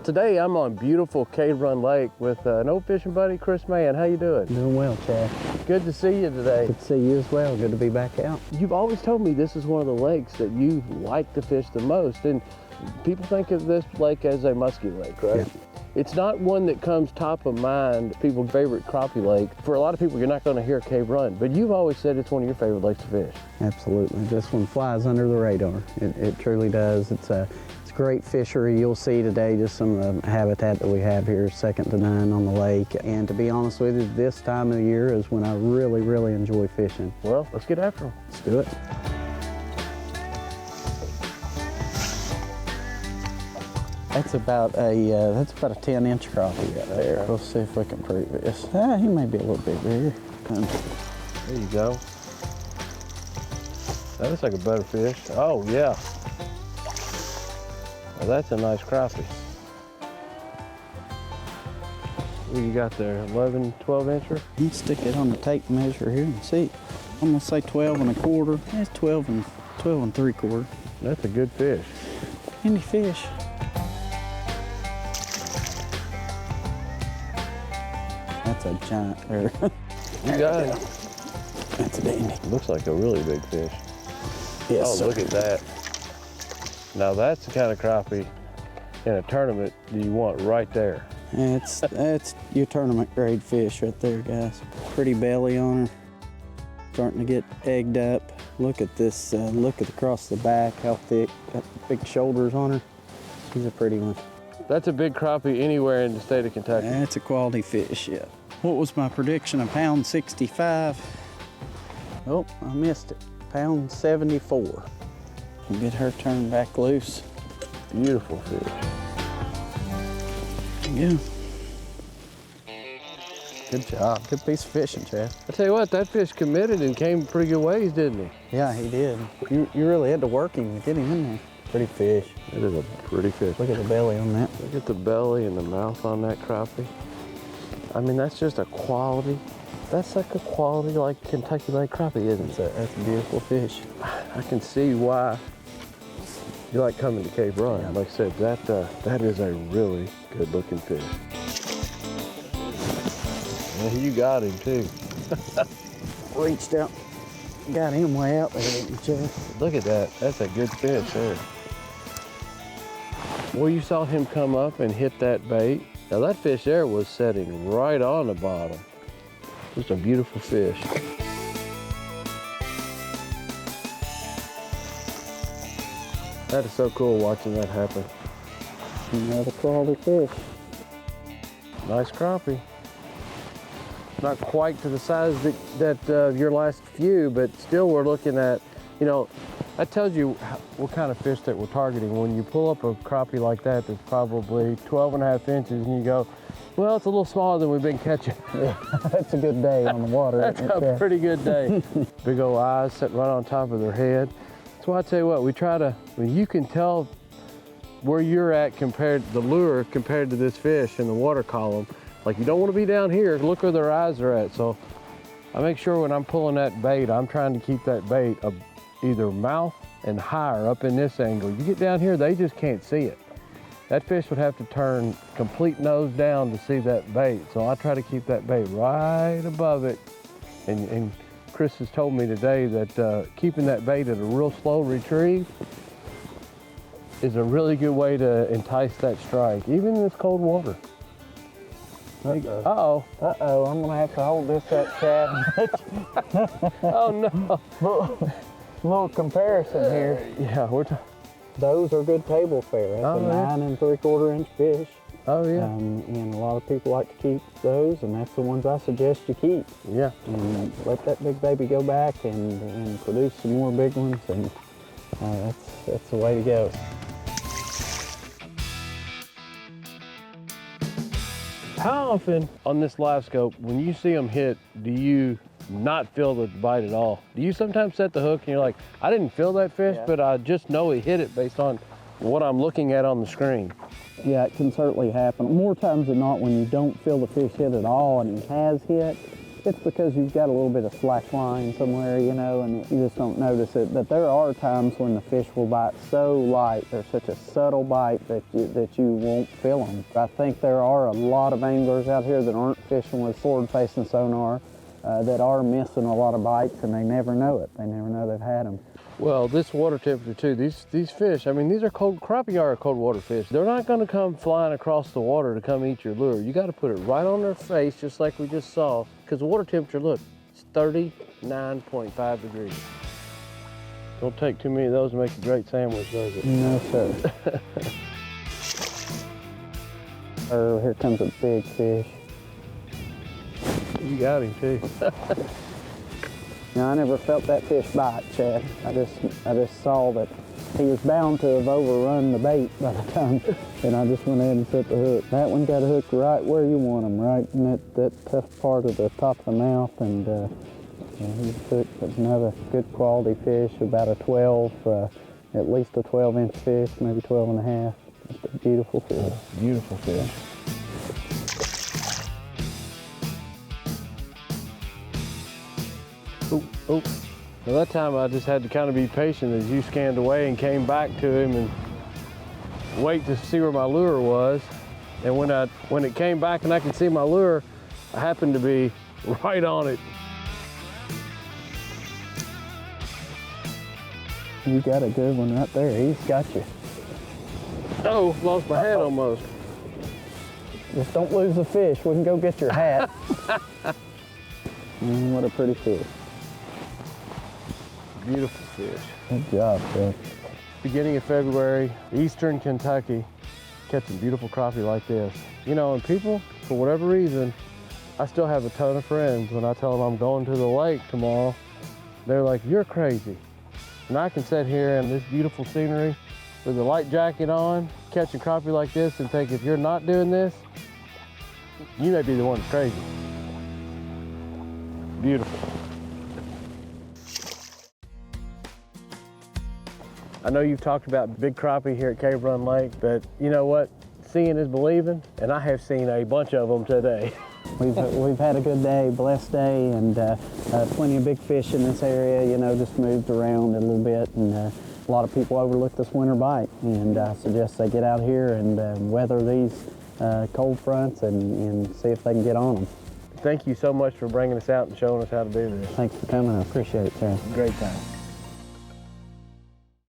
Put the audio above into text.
Today I'm on beautiful Cave Run Lake with an old fishing buddy, Kris Mann. How you doing? Doing well, Chad. Good to see you today. Good to see you as well. Good to be back out. You've always told me this is one of the lakes that you like to fish the most, and people think of this lake as a muskie lake, right? Yeah. It's not one that comes top of mind, people's favorite crappie lake. For a lot of people, you're not going to hear Cave Run, but you've always said it's one of your favorite lakes to fish. Absolutely. This one flies under the radar. It truly does. It's a great fishery. You'll see today just some of the habitat that we have here is second to none on the lake. And to be honest with you, this time of the year is when I really enjoy fishing. Well, let's get after them. Let's do it. That's about a 10-inch crappie right there. We'll see if we can prove this. He may be a little bit bigger. There you go. That looks like a better fish. Oh yeah. Well, that's a nice crappie. What you got there? 11, 12 incher? You can stick it on the tape measure here and see. I'm gonna say 12 1/4. That's 12 3/4. That's a good fish. Any fish. That's a giant there. You got it. That's a dandy. Looks like a really big fish. Yes, oh, sir. Look at that. Now that's the kind of crappie in a tournament you want right there. That's your tournament grade fish right there, guys. Pretty belly on her. Starting to get egged up. Look at this, look at across the back, how thick, got big shoulders on her. She's a pretty one. That's a big crappie anywhere in the state of Kentucky. That's a quality fish, yeah. What was my prediction? £1.65. Oh, I missed it. £1.74. Get her turned back loose. Beautiful fish. Yeah. Good job. Good piece of fishing, Chad. I tell you what, that fish committed and came pretty good ways, didn't he? Yeah, he did. You really had to work him to get him in there. Pretty fish. It is a pretty fish. Look at the belly on that. Look at the belly and the mouth on that crappie. I mean, that's just a quality. That's like a quality like Kentucky Lake crappie, isn't it? That's a beautiful fish. I can see why you like coming to Cave Run. Yeah. Like I said, that is a really good looking fish. Yeah, you got him too. Reached out, got him way out there, didn't you, Chad? Look at that. That's a good fish there. Well, you saw him come up and hit that bait. Now that fish there was setting right on the bottom. Just a beautiful fish. That is so cool watching that happen. Another quality fish. Nice crappie. Not quite to the size that your last few, but still we're looking at, you know, that tells you what kind of fish that we're targeting. When you pull up a crappie like that that's probably 12.5 inches and you go, well, it's a little smaller than we've been catching. Yeah, that's a good day on the water. That's a pretty good day. Big old eyes sitting right on top of their head. That's why I tell you what, we try to, I mean, you can tell where you're at compared to the lure compared to this fish in the water column. Like you don't want to be down here, look where their eyes are at. So I make sure when I'm pulling that bait, I'm trying to keep that bait either mouth and higher up in this angle. You get down here, they just can't see it. That fish would have to turn complete nose down to see that bait. So I try to keep that bait right above it. And Kris has told me today that keeping that bait at a real slow retrieve is a really good way to entice that strike, even in this cold water. Uh-oh. Uh-oh, I'm gonna have to hold this up, Chad. Oh no. Little comparison here. Yeah, Those are good table fare. That's a 9 3/4 inch fish. Oh yeah. And a lot of people like to keep those, and that's the ones I suggest you keep. Yeah. And let that big baby go back and produce some more big ones, and that's the way to go. How often on this live scope, when you see them hit, do you not feel the bite at all? Do you sometimes set the hook and you're like, I didn't feel that fish, but I just know he hit it based on what I'm looking at on the screen? Yeah, it can certainly happen. More times than not, when you don't feel the fish hit at all and he has hit, It's because you've got a little bit of slack line somewhere, you know, and you just don't notice it. But there are times when the fish will bite so light, they're such a subtle bite that you won't feel them. I think there are a lot of anglers out here that aren't fishing with forward-facing sonar that are missing a lot of bites, and they never know it. They never know they've had them. Well, this water temperature too, these fish, I mean, these are cold, crappie are cold water fish. They're not gonna come flying across the water to come eat your lure. You gotta put it right on their face, just like we just saw, because the water temperature, look, it's 39.5 degrees. Don't take too many of those to make a great sandwich, does it? No, sir. Oh, here comes a big fish. You got him too. Now, I never felt that fish bite, Chad. I just saw that he was bound to have overrun the bait by the time, and I just went ahead and set the hook. That one got hooked right where you want him, right in that tough part of the top of the mouth, and he hooked another good quality fish, about a 12, at least a 12-inch fish, maybe 12 and a half. Just a beautiful fish. Beautiful fish. Oh, well, that time I just had to kind of be patient as you scanned away and came back to him and wait to see where my lure was. And when it came back and I could see my lure, I happened to be right on it. You got a good one right there. He's got you. Oh, lost my hat almost. Just don't lose the fish. We can go get your hat. What a pretty fish. Beautiful fish. Good job, Chad. Beginning of February, eastern Kentucky, catching beautiful crappie like this. You know, and people, for whatever reason, I still have a ton of friends when I tell them I'm going to the lake tomorrow, they're like, you're crazy. And I can sit here in this beautiful scenery with a light jacket on, catching crappie like this and think if you're not doing this, you may be the one that's crazy. Beautiful. I know you've talked about big crappie here at Cave Run Lake, but you know what? Seeing is believing, and I have seen a bunch of them today. We've had a good day, blessed day, and plenty of big fish in this area, you know, just moved around a little bit, and a lot of people overlook this winter bite, and I suggest they get out here and weather these cold fronts and see if they can get on them. Thank you so much for bringing us out and showing us how to do this. Thanks for coming, I appreciate it, Terry. Great time.